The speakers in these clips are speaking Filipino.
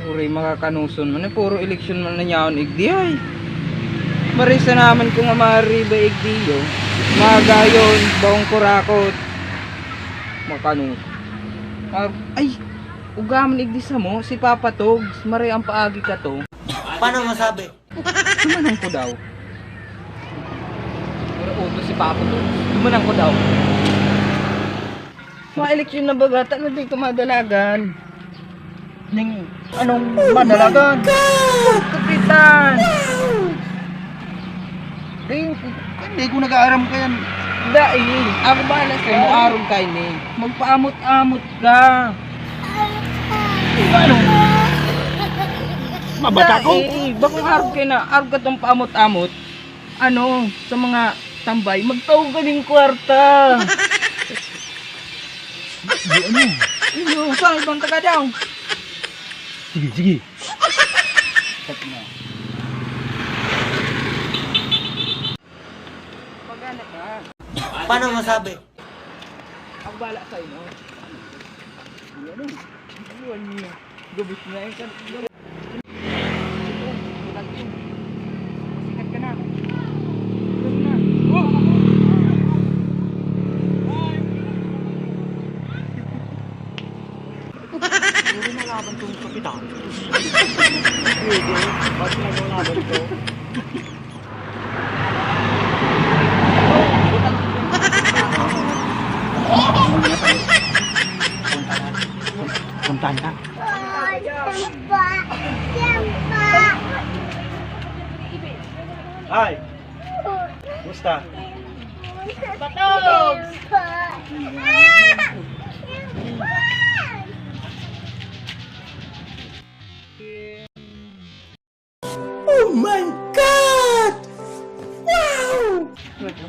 Puro makakanuson man, puro eleksyon man na nyaon igdi ay. Marisa naman kung amari ba igdiyo, magayon, baong kurakot, makanus. Ay, ugaman igdi sa mo, si Papa Togs, mari ang paagi ka to. Paano masabi? Tumanang ko daw. Pero uto si Papa Togs, tumanang ko daw. Mga eleksyon na bagata na di ka madalagan. Ning, anong madalagan? Kapitan! Hindi ko nag-aaram ka yan. Dahil, ako ba na sa'yo, aram kayo ni. Magpaamot-amot ka. Ano? Mabata ko? Bakong aram kayo na, aram ka tong paamot-amot. Ano, sa mga tambay, magtawag ka ng kwarta. Ano? Ano? Saan ibang taga daw? Sige, sige. Cut na. Magana ka. Paano masabi? Ang bala sa'yo, no? Ano? Buwan niyo. Gabos na yung kan. Sikat ka na. Sikat na. Hindi na laban itong kapitan. Hindi, ba't na laban ito? Puntahan ka. Hi! Gusta? Patogs! Oh my God! Wow!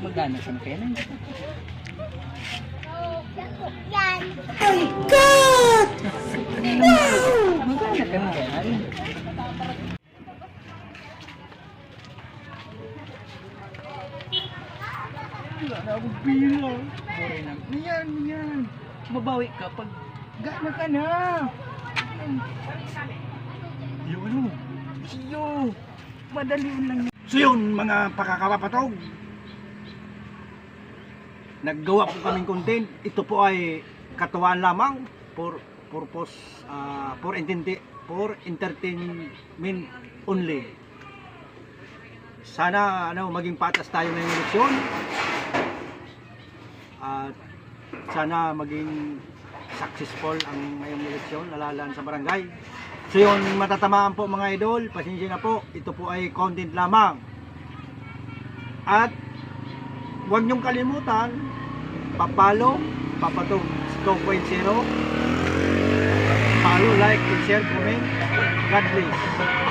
Magana sa pera. My God! Magana ka na yan. Wala na akong pila. Sorry na. Yan. Mabawi ka pag gana ka na. Yung ano? Iyo. Madali lang. So yun, mga pakakapapatog. Naggawa po kaming content. Ito po ay katuwaan lamang for purpose, for entertainment only. Sana maging patas tayo ngayong eleksyon. At sana maging successful ang ngayong eleksyon, lalalaan sa barangay. So yun, matatamaan po mga idol, pasensya na po, ito po ay content lamang. At huwag niyong kalimutan, papalo, Papatog 2.0, follow, like, and share, comment. God bless.